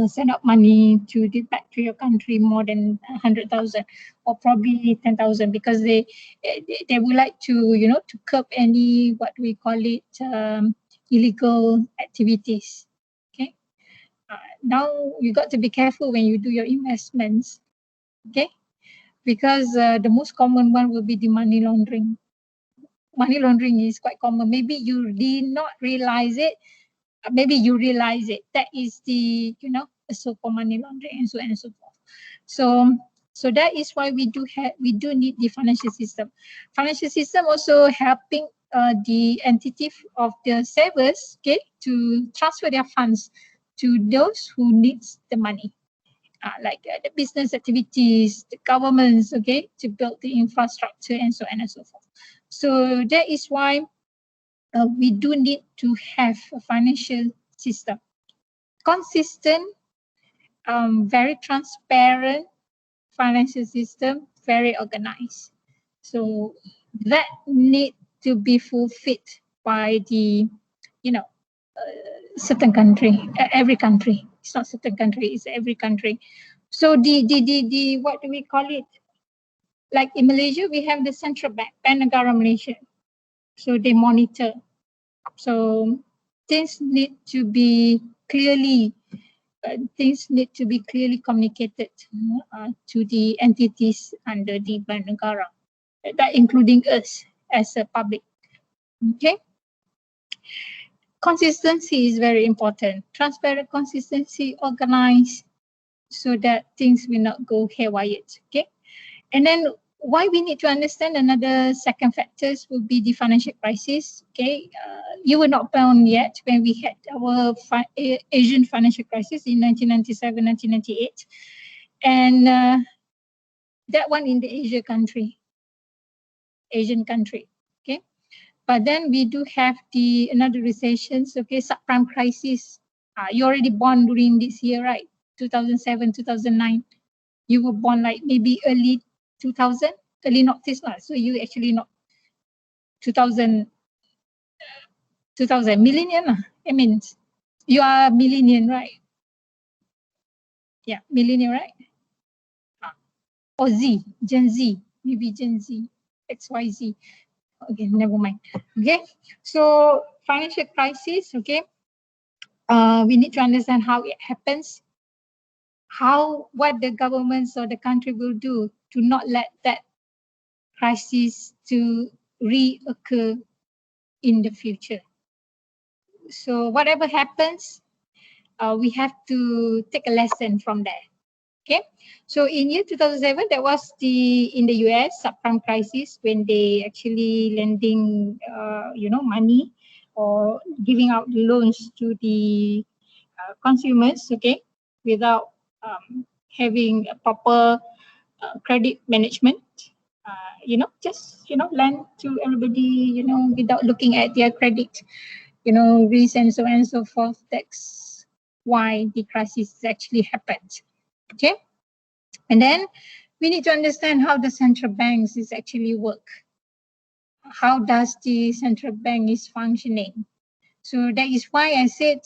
send out money to the back to your country more than 100,000 or probably 10,000, because they would like to, you know, to curb any, what we call it, illegal activities. Okay. Now you got to be careful when you do your investments. Okay, because the most common one will be the money laundering. Money laundering is quite common. Maybe you did not realize it. Maybe you realize it. That is the, you know, the so-called money laundering, and so on and so forth. So that is why we do need the financial system. Financial system also helping the entity of the savers, okay, to transfer their funds to those who needs the money. Like the business activities, the governments, okay, to build the infrastructure and so on and so forth. So that is why we do need to have a financial system. Consistent, very transparent financial system, very organized. So that need to be fulfilled by the, you know, certain country, every country. It's not certain country, it's every country. So the what do we call it? Like in Malaysia, we have the central bank, Bank Negara Malaysia. So they monitor. So things need to be clearly communicated to the entities under the Bank Negara, that including us as a public. Okay. Consistency is very important. Transparent, consistency, organized, so that things will not go haywire. Okay. And then why we need to understand another second factors will be the financial crisis. Okay, you were not born yet when we had our Asian financial crisis in 1997, 1998, and that one in the Asian country. Okay, but then we do have the another recessions. Okay, subprime crisis. You already born during this year, right? 2007, 2009. You were born like maybe early 2000, early noughties lah. So you actually not 2000 millennium lah. I mean, you are millennium, right? Yeah, millennium, right? Or Z, Gen Z, maybe Gen Z, XYZ. Okay, never mind. Okay, so financial crisis. Okay, we need to understand how it happens, what the governments or the country will do to not let that crisis to reoccur in the future. So whatever happens, we have to take a lesson from that. Okay, so in year 2007, that was in the US subprime crisis, when they actually lending, money or giving out loans to the consumers, okay, without having a proper credit management. Just lend to everybody, without looking at their credit, risk and so on and so forth. That's why the crisis actually happened. Okay, and then we need to understand how the central banks is actually work. How does the central bank is functioning? So that is why I said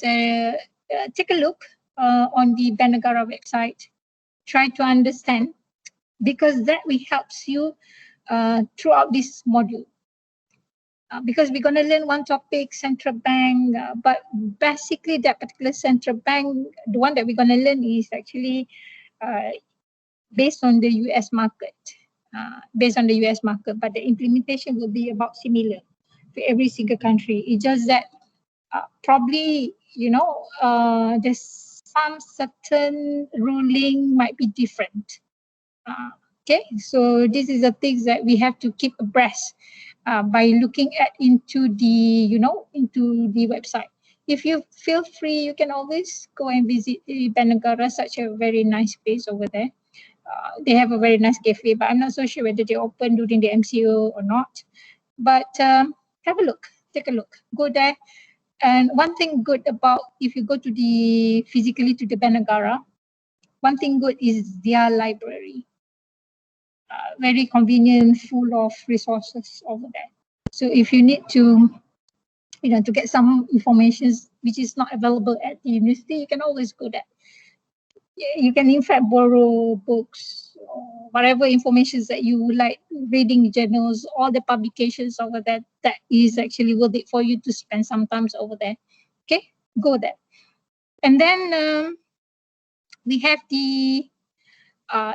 take a look on the Bank Negara website. Try to understand, because that will helps you throughout this module. Because we're going to learn one topic, central bank, but basically that particular central bank, the one that we're going to learn is actually based on the US market, but the implementation will be about similar for every single country. It's just that probably, there's some certain ruling might be different. Okay, so this is the things that we have to keep abreast by looking into the website. If you feel free, you can always go and visit the Bank Negara, such a very nice place over there. They have a very nice cafe, but I'm not so sure whether they open during the MCO or not. But have a look, take a look, go there. And one thing good about, if you go to physically to the Bank Negara, one thing good is their library. Very convenient, full of resources over there. So if you need to to get some information which is not available at the university, you can always go there. You can in fact borrow books or whatever information that you would like, reading journals, all the publications over there, that is actually worth it for you to spend some time over there. Okay, go there. And then we have the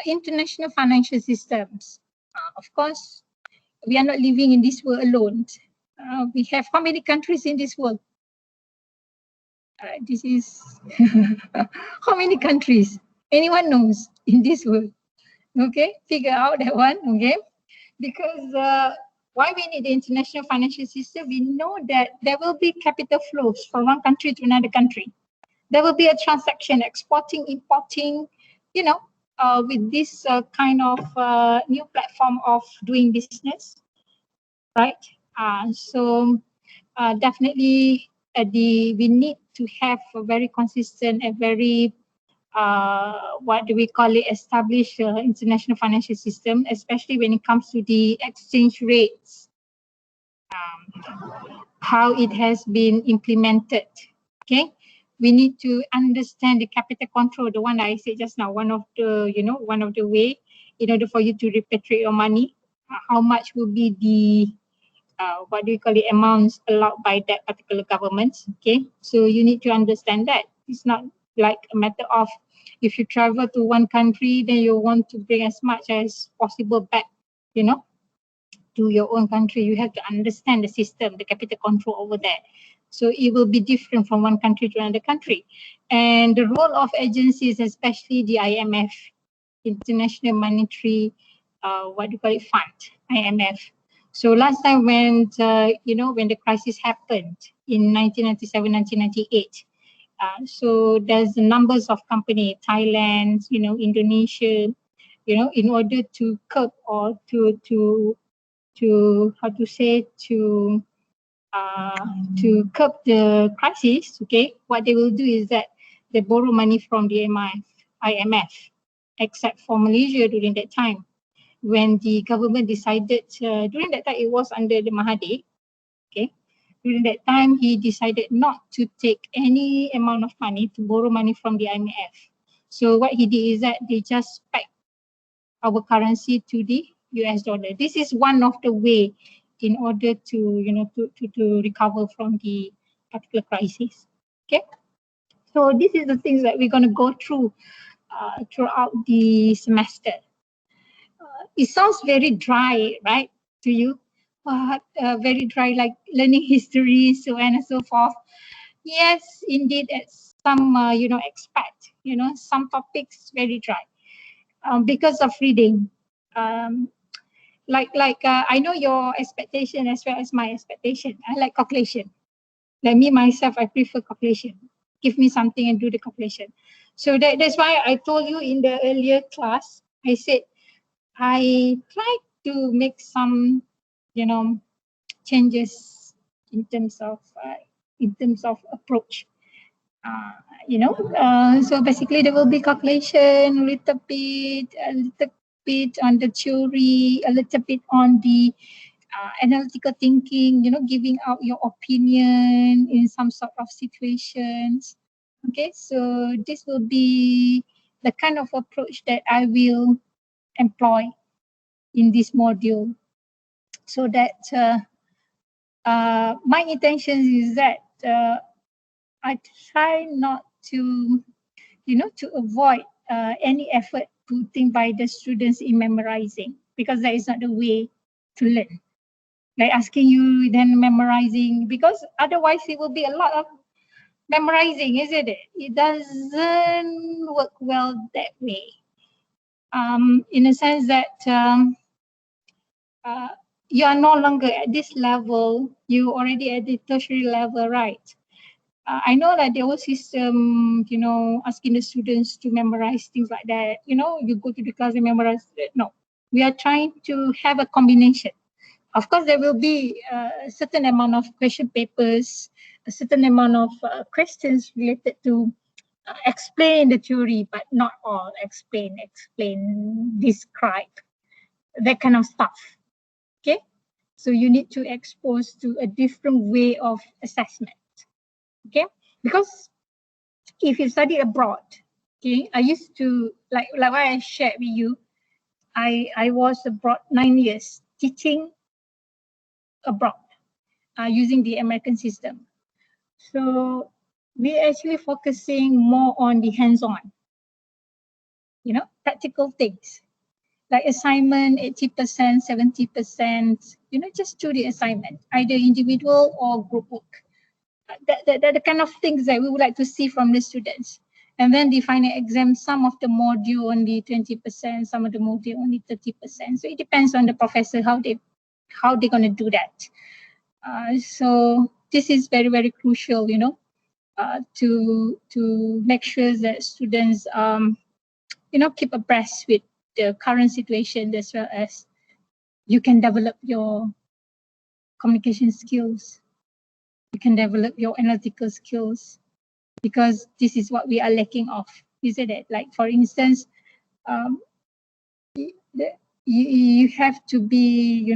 international financial systems. Of course, we are not living in this world alone. We have how many countries in this world? This is how many countries? Anyone knows in this world? Okay, figure out that one. Okay, because why we need the international financial system? We know that there will be capital flows from one country to another country. There will be a transaction, exporting, importing, with this kind of new platform of doing business, right? So definitely we need to have a very consistent and very what do we call it, established international financial system, especially when it comes to the exchange rates, how it has been implemented. Okay, we need to understand the capital control, the one I said just now, one of the way in order for you to repatriate your money, how much will be the what do you call it, amounts allowed by that particular government. Okay, so you need to understand that. It's not like a matter of if you travel to one country, then you want to bring as much as possible back, to your own country. You have to understand the system, the capital control over there. So it will be different from one country to another country. And the role of agencies, especially the IMF, International Monetary, Fund, IMF. So last time when the crisis happened in 1997, 1998, so there's numbers of companies, Thailand, Indonesia, in order to curb or to curb the crisis. Okay, what they will do is that they borrow money from the IMF, except for Malaysia during that time, when the government decided, during that time it was under the Mahathir. Okay, during that time he decided not to take any amount of money, to borrow money from the IMF. So what he did is that they just pegged our currency to the US dollar. This is one of the way in order to to recover from the particular crisis. Okay, so this is the things that we're going to go through throughout the semester. It sounds very dry, right, to you? Very dry, like learning history, so on and so forth. Yes, indeed, some expect, some topics very dry because of reading. I know your expectation as well as my expectation. I like calculation. Like me myself, I prefer calculation. Give me something and do the calculation. So that's why I told you in the earlier class, I said I tried to make some, changes in terms of approach. So basically there will be calculation, a little bit on the theory, a little bit on the analytical thinking, giving out your opinion in some sort of situations. Okay, so this will be the kind of approach that I will employ in this module, so that my intention is that I try not to, to avoid any effort putting by the students in memorizing, because that is not the way to learn. Like asking you then memorizing, because otherwise it will be a lot of memorizing, isn't it? It doesn't work well that way. In a sense that you are no longer at this level, you already at the tertiary level, right? I know that the old system, asking the students to memorize things like that, you go to the class and memorize. No, we are trying to have a combination. Of course, there will be a certain amount of question papers, a certain amount of questions related to explain the theory, but not all. Explain, describe, that kind of stuff. Okay, So you need to expose to a different way of assessment. Okay, because if you study abroad, okay, I used to like what I shared with you. I was abroad 9 years teaching abroad using the American system. So we're actually focusing more on the hands-on, practical things like assignment, 80%, 70%, just do the assignment, either individual or group work. That the kind of things that we would like to see from the students. And then the final exam, some of the module only 20%, some of the module only 30%. So it depends on the professor how they're going to do that. So this is very, very crucial, to make sure that students, keep abreast with the current situation, as well as you can develop your communication skills, you can develop your analytical skills, because this is what we are lacking of, isn't it? Like, for instance, you have to be,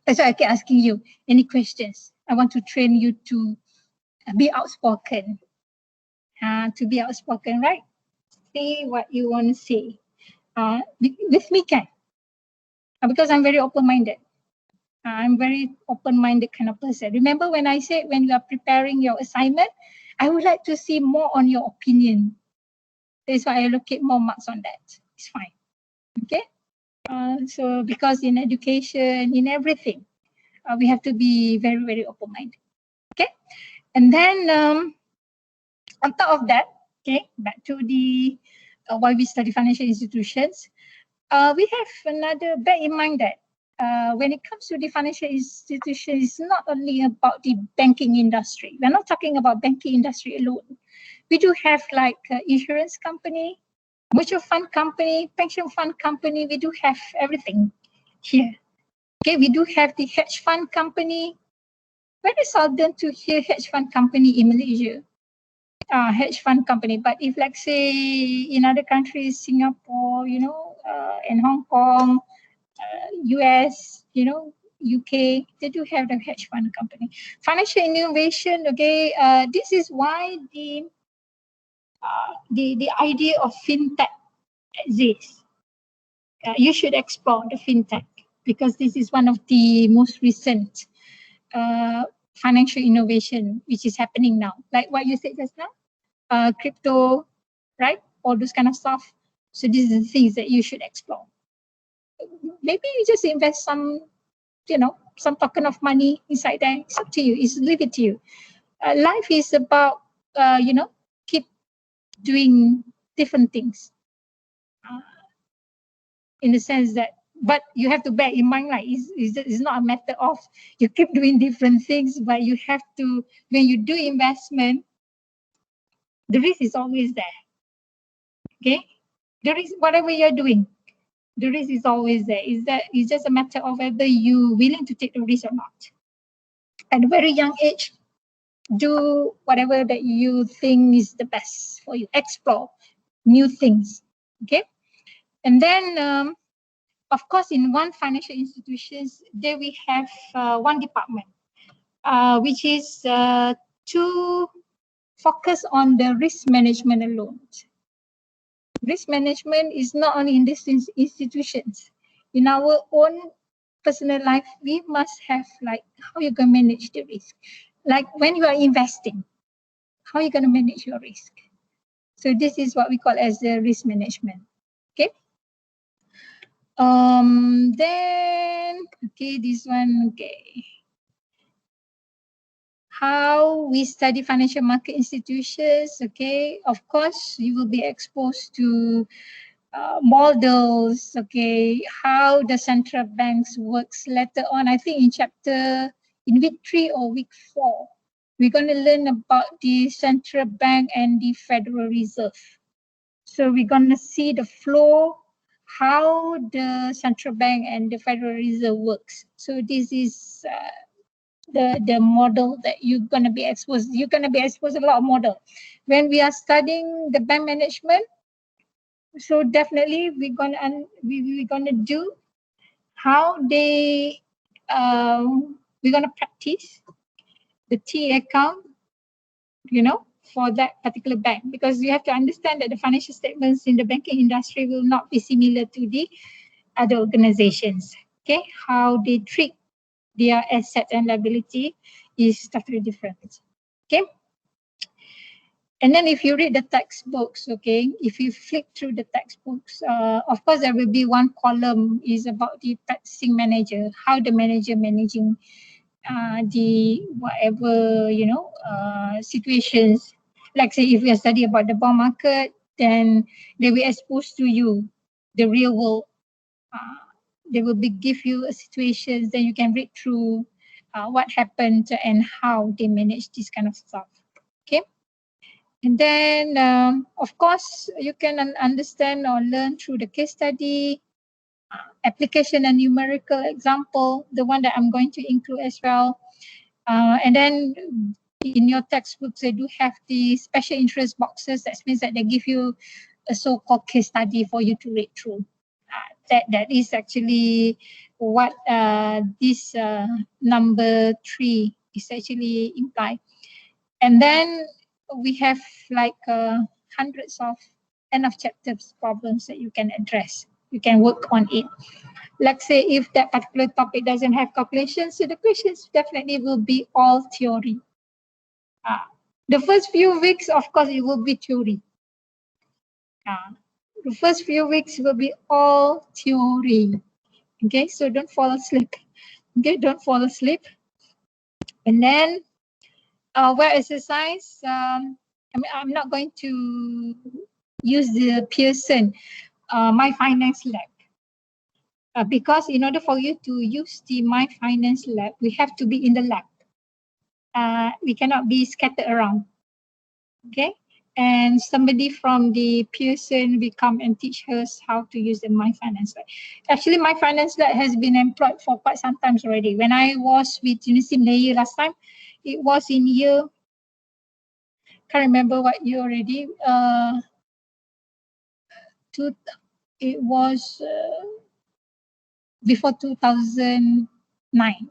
that's why I keep asking you any questions. I want to train you to be outspoken, right? Say what you want to say. With me can, because I'm very open-minded. I'm very open-minded kind of person. Remember when I said when you are preparing your assignment, I would like to see more on your opinion. That's why I allocate more marks on that. It's fine. Okay. So because in education, in everything, we have to be very, very open-minded. Okay. And then on top of that, okay, back to the why we study financial institutions. We have another, bear in mind that when it comes to the financial institution, it's not only about the banking industry. We're not talking about banking industry alone. We do have like insurance company, mutual fund company, pension fund company. We do have everything here. Okay, we do have the hedge fund company. Very seldom to hear hedge fund company in Malaysia. Hedge fund company, but if let's say in other countries, Singapore, and Hong Kong, US, UK, they do have the hedge fund company. Financial innovation, okay, this is why the idea of fintech exists. You should explore the fintech, because this is one of the most recent financial innovation which is happening now. Like what you said just now, crypto, right? All those kind of stuff. So these are the things that you should explore. Maybe you just invest some, some token of money inside there. It's up to you. Leave it to you. Life is about, keep doing different things. In the sense that, but you have to bear in mind, like, it's not a matter of you keep doing different things, but you have to, when you do investment, the risk is always there. Okay? The risk, whatever you're doing, the risk is always there. It's just a matter of whether you're willing to take the risk or not. At a very young age, do whatever that you think is the best for you. Explore new things. Okay? And then, of course, in one financial institutions, there we have one department, which is to focus on the risk management alone. Risk management is not only in these institutions. In our own personal life, we must have like how you can manage the risk. Like when you are investing, how you going to manage your risk. So this is what we call as the risk management. Okay. Then, okay, this one, okay. How we study financial market institutions, okay. Of course, you will be exposed to models, okay, how the central banks works later on. I think in week 3 or week 4, we're going to learn about the central bank and the Federal Reserve. So we're going to see the flow, how the central bank and the Federal Reserve works. So this is the model that you're going to be exposed. You're going to be exposed to a lot of model. When we are studying the bank management, so definitely we're gonna do how they we're going to practice the T account, you know, for that particular bank, because you have to understand that the financial statements in the banking industry will not be similar to the other organizations. Okay, how they treat their asset and liability is totally different. Okay. And then if you read the textbooks, okay, if you flip through the textbooks, of course, there will be one column is about the practicing manager, how the manager managing the whatever, you know, situations. Like say, if you study about the bond market, then they will expose to you the real world. They will give you a situations, then you can read through what happened and how they manage this kind of stuff. Okay. And then, of course, you can understand or learn through the case study, application and numerical example, the one that I'm going to include as well. And then in your textbooks, they do have the special interest boxes. That means that they give you a so-called case study for you to read through. That is actually what this number 3 is actually implied. And then we have like hundreds of end of chapters problems that you can address. You can work on it. Let's say if that particular topic doesn't have calculations, so the questions definitely will be all theory. The first few weeks, of course, it will be theory. The first few weeks will be all theory. Okay, so don't fall asleep. Okay, don't fall asleep. And then where exercise, I'm not going to use the Pearson My Finance Lab because in order for you to use the My Finance Lab, we have to be in the lab. We cannot be scattered around. Okay, and somebody from the Pearson will come and teach us how to use the My Finance Lab. Actually, My Finance Lab has been employed for quite some time already. When I was with University Malaya last time, it was in year, can't remember what year already. It was before 2009.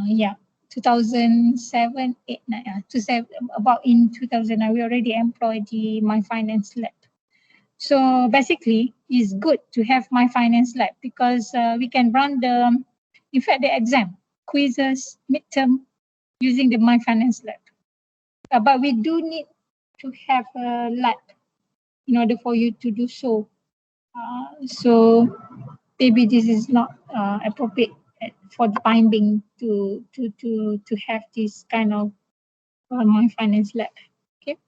Yeah, 2007, 8, 9, about in 2009, we already employed the My Finance Lab. So basically, it's good to have My Finance Lab because we can run the exam, quizzes, midterm using the My Finance Lab. But we do need to have a lab in order for you to do so. So maybe this is not appropriate for the time being to have this kind of My Finance Lab. Okay.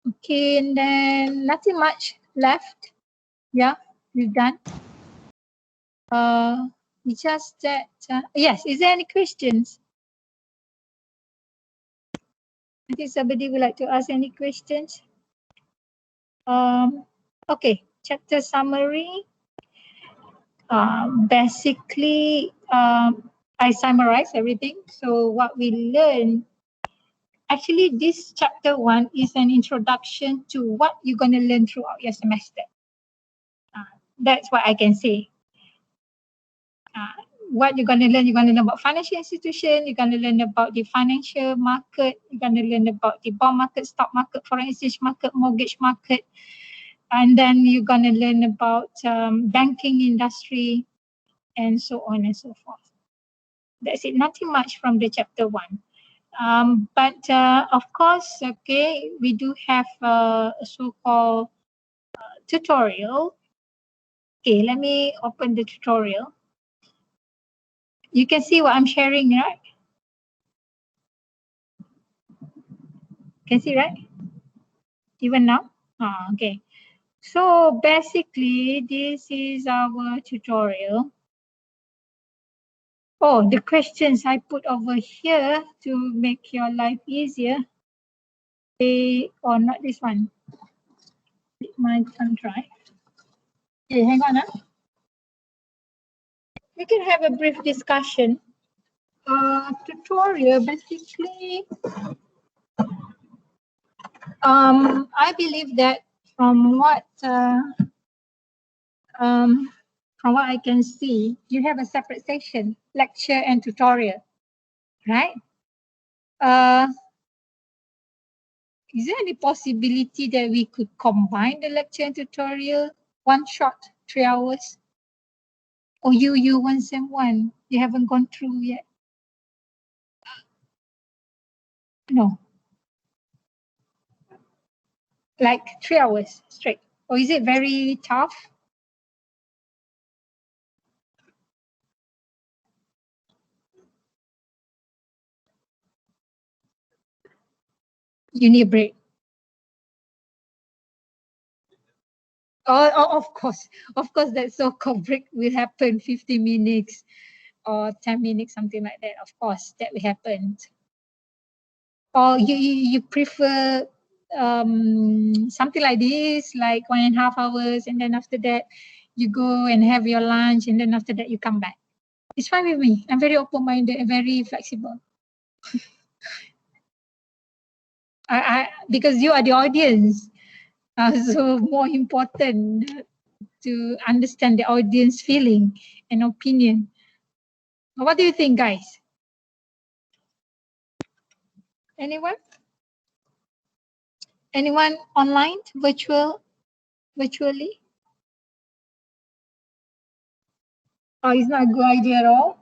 Okay, and then nothing much left. Yeah, we're done. It's just that yes. Is there any questions? I think somebody would like to ask any questions. Okay, chapter summary. Basically, I summarize everything. So what we learn, actually this chapter 1 is an introduction to what you're going to learn throughout your semester. That's what I can say. What you're going to learn about financial institution, you're going to learn about the financial market, you're going to learn about the bond market, stock market, foreign exchange market, mortgage market, and then you're going to learn about banking industry, and so on and so forth. That's it, nothing much from the chapter 1. But of course, okay, we do have a so-called tutorial. Okay, let me open the tutorial. You can see what I'm sharing, right? Can see, right? Even now? Okay. So basically, this is our tutorial. Oh, the questions I put over here to make your life easier. Or not this one. My thumb drive. Okay, hang on. We can have a brief discussion. Tutorial basically. I believe that from what from what I can see, you have a separate section, lecture and tutorial, right? Is there any possibility that we could combine the lecture and tutorial, one shot, 3 hours? Or you 171, you haven't gone through yet? No. Like 3 hours straight. Or is it very tough? You need a break. Oh, of course, that so-called break will happen 50 minutes or 10 minutes, something like that. Of course, that will happen. Or you prefer something like this, like 1.5 hours, and then after that you go and have your lunch, and then after that you come back. It's fine with me. I'm very open-minded and very flexible. Because you are the audience, so more important to understand the audience feeling and opinion. What do you think, guys? Anyone? Anyone online, virtually? Oh, it's not a good idea at all.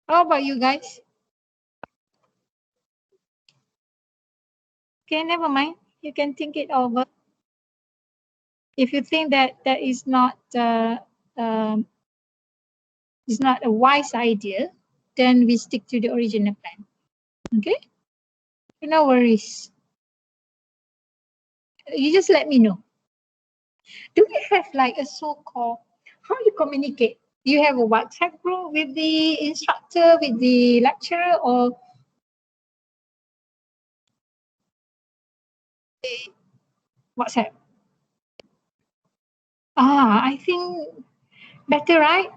How about you guys? Okay, never mind. You can think it over. If you think that that is not a wise idea, then we stick to the original plan. Okay? No worries. You just let me know. Do we have like a so-called, how you communicate? Do you have a WhatsApp group with the instructor, with the lecturer, or WhatsApp? I think better, right?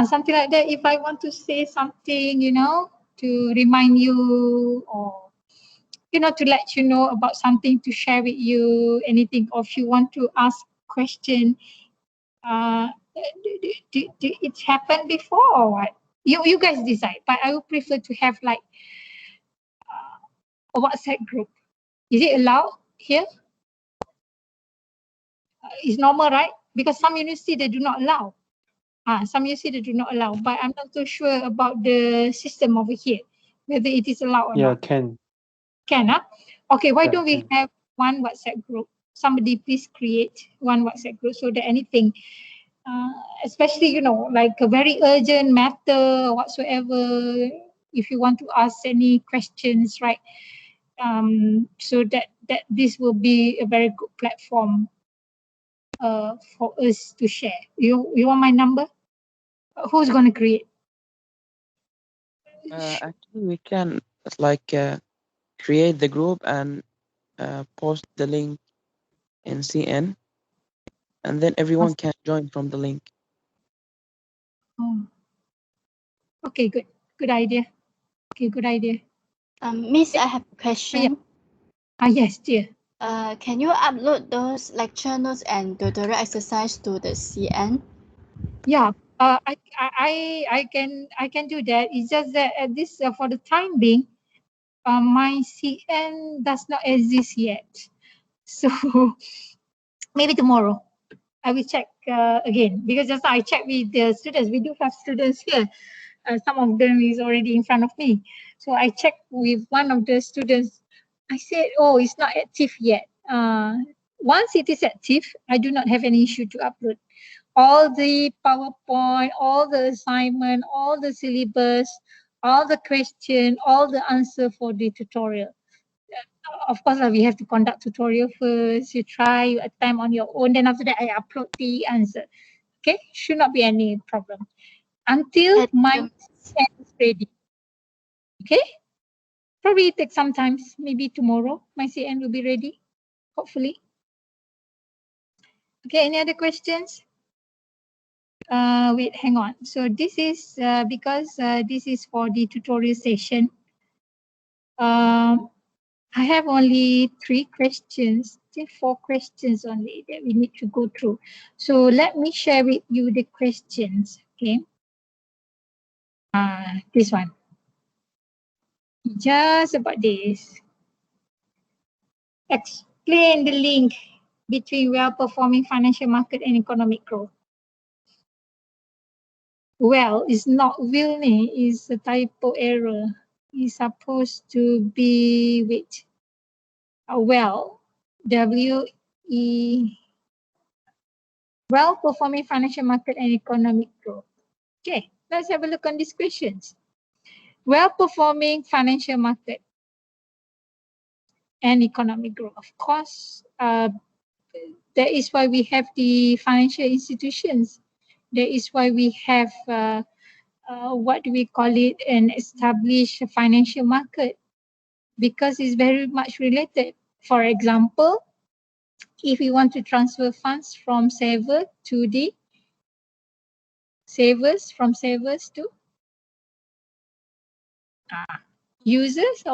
Something like that. If I want to say something, to remind you, or to let you know about something, to share with you anything, or if you want to ask question, did it happen before or what? You guys decide. But I would prefer to have like a WhatsApp group. Is it allowed here? It's normal, right? Because some university they do not allow. Some university they do not allow. But I'm not so sure about the system over here, whether it is allowed or not. Can. Can, huh? Okay, why don't we can. have one WhatsApp group? Somebody please create one WhatsApp group so that anything, especially, like a very urgent matter whatsoever, if you want to ask any questions, right? So that this will be a very good platform for us to share. You want my number? Who's going to create? Actually, we can create the group and post the link in CN, and then everyone can join from the link. Oh. Okay, good idea. Okay, good idea. Miss, I have a question. Yes, dear. Can you upload those lecture notes and tutorial exercise to the CN? Yeah, I can do that. It's just that at this for the time being, my CN does not exist yet. So maybe tomorrow I will check again, because just now I checked with the students. We do have students here. Some of them is already in front of me. So I checked with one of the students. I said, oh, it's not active yet. Once it is active, I do not have any issue to upload. All the PowerPoint, all the assignment, all the syllabus, all the question, all the answer for the tutorial. Of course, we have to conduct tutorial first. You try, you attempt on your own. Then after that, I upload the answer. Okay, should not be any problem until my CN is ready. Okay, probably it takes some time. Maybe tomorrow my CN will be ready. Hopefully. Okay, any other questions? Wait, hang on. So this is because this is for the tutorial session. I have only 3 questions, 4 questions only that we need to go through. So let me share with you the questions, okay? This one. Just about this. Explain the link between well-performing financial market and economic growth. Well, it's not will ni, it's a typo error. It's supposed to be with well, W-E, well-performing financial market and economic growth. Okay, let's have a look on these questions. Well-performing financial market and economic growth. Of course, that is why we have the financial institutions. That is why we have what do we call it, an established financial market, because it's very much related. For example, if we want to transfer funds from saver to the savers, from savers to users